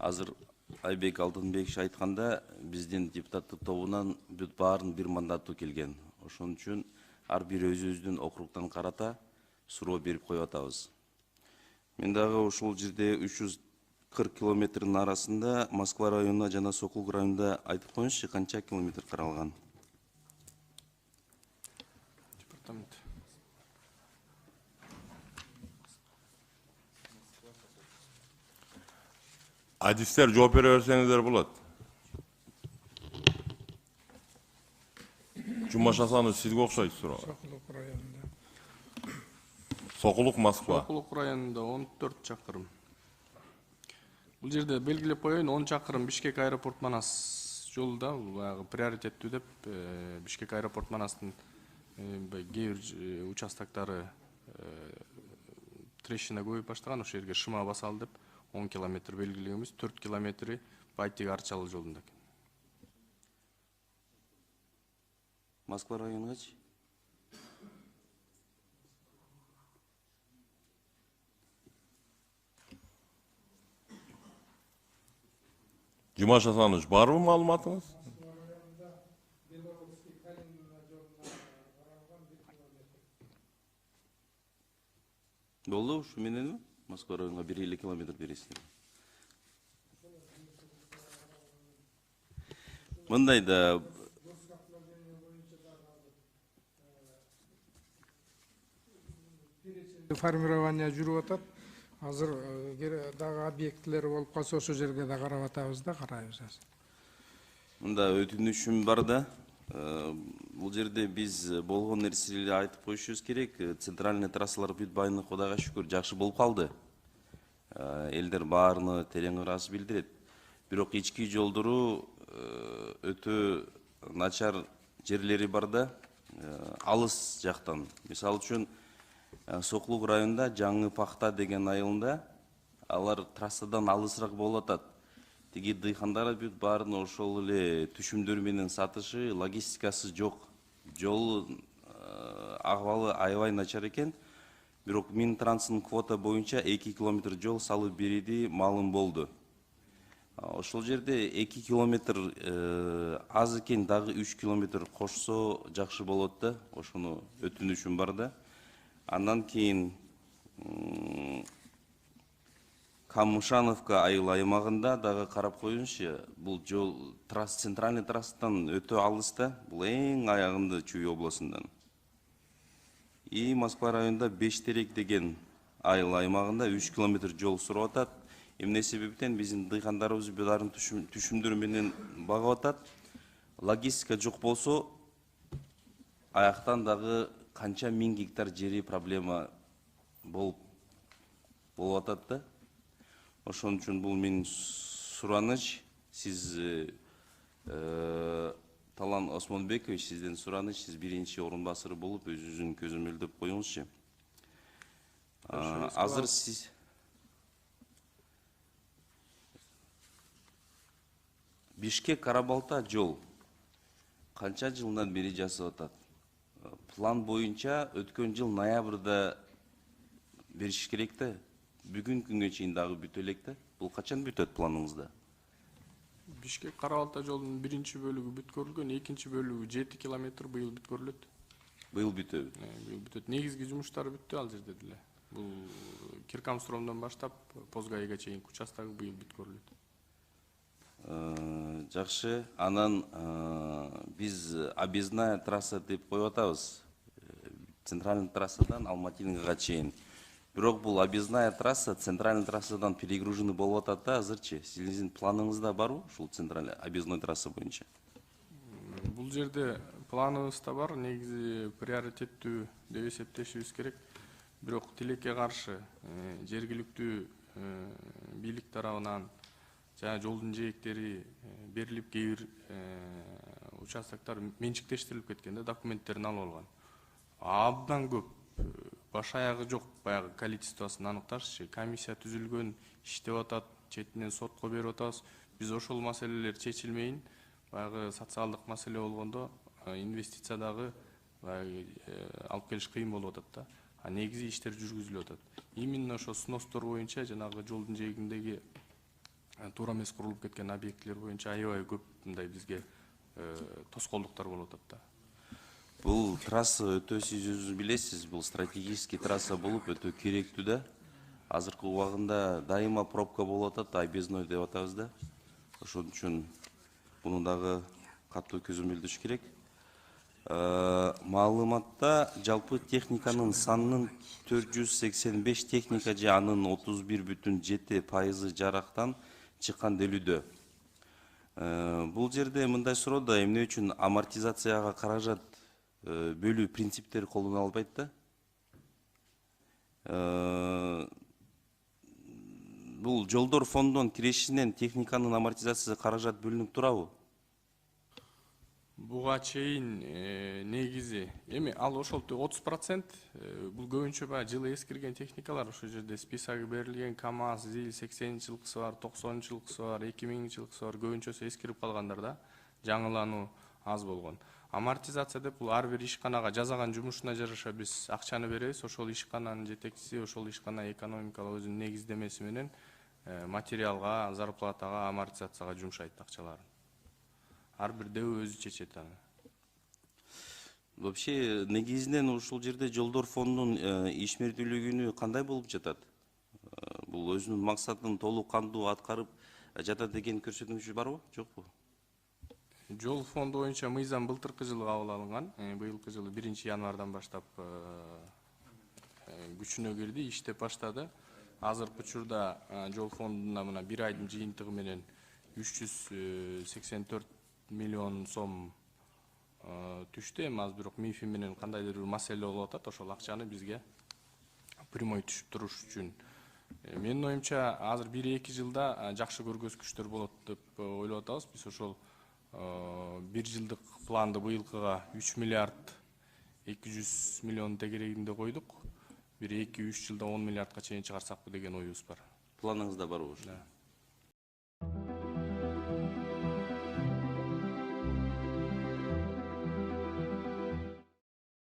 Азыр Айбек Алтынбеков айтканда биздин депутаттык тобунан бүт баарын бир мандаттуу келген. Ошон үчүн ар бир өзүбүздүн округтан карата суроо берип коюп атабыз. Мен дагы ушул жерде 340 километрдин арасында Москва районуна жана Сокулук районунда айтып коюңузчу, канча километр каралган? Департамент. Адистер жооп бере берсеңиздер болот. Жумаш Асанов сизге окшойт суроо. Сокулук районунда. Сокулук, Москва. Сокулук районунда 14 чакырым. Бул жерде белгилеп коеюн, 10 чакырым Бишкек аэропорт Манас жолу да, баягы приоритеттүү деп Бишкек аэропорт Манастын кээ бир участоктары трещина көбөйүп баштаган, ошол жерге шыма басалы деп 10 километр белгилегенбиз, 4 километри Байтек Арчалы жолунда. Москва районугачы? Жумаш Асанович, барбы маалыматыңыз? Болду, ушу мененби? Москва районуна 1,5 километр бересиздер. Мындай да формирование жүрүп атат. Азыр дагы объектилер болуп калса ошол жерге да карап атабыз да, карайбыз азыр. мында өтүнүшүм бар да. Бул жерде биз болгон нерселерди айтып коюшубуз керек. Центральный трассалар бүт байыны Кудайга шүкүр жакшы болуп калды. Элдер баарыны терең ыраазы билдирет. Бирок ички жолдору өтө начар жерлери бар да, алыс жактан. Мисалы үчүн Сокулук районунда Жаңы Пахта деген айылында алар трассадан алысыраак болуп атат. Тиги дыйкандар бүт баарын ошол эле түшүмдөр менен сатышы, логистикасы жок. Жол акыбалы аябай начар экен. Бирок Минтранстын квота боюнча 2 километр жол салып бериди маалым болду. Ошол жерде 2 километр аз экен, дагы 3 километр кошсо жакшы болот да. Ошону өтүнүшүм бар да. Андан кийин Камышановка айыл аймагында дагы карап коюңузчу. Бул жол центральный трассадан өтө алыс да. Бул эң аягында Чүй областынан. И Москва районунда Бештерек деген айыл аймагында 3 километр жол сурап атат. Эмне себептен биздин дыйкандарыбыз булардын түшүмдөрү менен багып атат. Логистика жок болсо, аяктан дагы канча миң гектар жери проблема болуп атат да. Ошон үчүн бул менин сураныч. Сиз Талан Осмонбекович, сизден сураныч, сиз биринчи орун басары болуп өзүңүздүн көзөмөлдөп коюңузчу. Азыр сиз Бишкек Карабалта жол канча жылдан бери жасап атат? План боюнча өткөн жыл ноябрда бериш керек да. Бүгүнкү күнгө чейин дагы бүтө элек да. Бул качан бүтөт планыңызда? Бишкек Карабалта жолунун биринчи бөлүгү бүткөрүлгөн, экинчи бөлүгү 7 километр быйыл бүткөрүлөт. Быйыл бүтөбү? Быйыл бүтөт. Негизги жумуштары бүттү ал жерде деле. Бул Киркамстромдон баштап Позгайга чейин участогу быйыл бүткөрүлөт. Жакшы. Анан биз объездная трасса деп коюп атабыз. Центральный трассадан Алматинга чейин. Бирок бул объездная трасса центральный трассадан перегружены болуп атат да азырчы. Сиздин планыңызда барбы ушул центральный объездной трасса боюнча? Бул жерде планыбызда бар, негизи приоритеттүү деп эсептешибиз керек. Бирок тилекке каршы жергиликтүү бийлик тарабынан жана жолдун жээктери берилип, кээ бир участоктор менчиктештирилип кеткен да, документтерин алып алган. Абдан көп, баш аягы жок баягы количествосын аныкташчы. Комиссия түзүлгөн, иштеп атат, четинен сотко берип атабыз. Биз ошол маселелер чечилмейин, баягы социалдык маселе болгондо инвестиция дагы алып келиш кыйын болуп атат да. А негизи иштер жүргүзүлүп атат. Именно ошо сностор боюнча жанагы жолдун жээгиндеги туура эмес курулуп кеткен объектилер боюнча аябай көп мындай бизге тоскоолдуктар болуп атат да. Бул трасса өтө сиз өзүңүз билесиз, бул стратегический трасса болуп өтө керектүү да. Азыркы убагында дайыма пробка болуп атат, объездной деп атабыз да. Ошон үчүн буну дагы катуу көзөмөлдөш керек. Маалыматта жалпы техниканын санынын 485 техника же анын 31,7% жарактан чыккан делүүдө. Бул жерде мындай суроо да, эмне үчүн амортизацияга каражат бөлүү принциптери колдоно албайт да? Бул жолдор фондунун кирешинен техниканын амортизациясына каражат бөлүнүп турабы? Буга чейин негизи эми ал ошол 30%, бул көбүнчө баягы жылы эскирген техникалар, ошол жерде списогу берилген КАМАЗ, ЗИЛ 80-жылкысы бар, 90-жылкысы бар, 2000-жылкысы бар, көбүнчөсү эскирип калгандар да, жаңылануу аз болгон. Амортизация деп бул ар бир ишканага жасаган жумушуна жараша биз акчаны беребиз, ошол ишкананын жетекчиси ошол ишкана экономикалык өзүнүн негиздемеси менен материалга, зарплатага, амортизацияга жумшайт акчаларын. Ар бир дэүү өзү чечет аны. Вообще негизинен ушул жерде жолдор фондунун ишмердүүлүгүнө кандай болуп жатат? Бул өзүнүн максатын толук кандуу аткарып жатат экенин көрсөтүүчү барбы, жокпу? Жол фонду боюнча мыйзам былтыркы жылы кабыл алынган. Быйылкы жылы 1-январдан баштап күчүнө кирди, иштеп баштады. Азыркы учурда жол фондуна мына 1 айдын жыйынтыгы менен 384 миллион сом түштү. Эми аз бирок МИФИ менен кандайдыр бир маселе болуп атат, ошол акчаны бизге прямой түшүп туруш үчүн. Менин оюмча азыр 1-2 жылда жакшы көргөзгүчтөр болот деп ойлоп атабыз. Биз ошол 1 жылдык планды быйылкыга 3 миллиард 200 миллион тегерегинде койдук. 1-2-3 жылда 10 миллиардка чейин чыгарсакпы деген оюбуз бар. Планыңызда барбы? Да.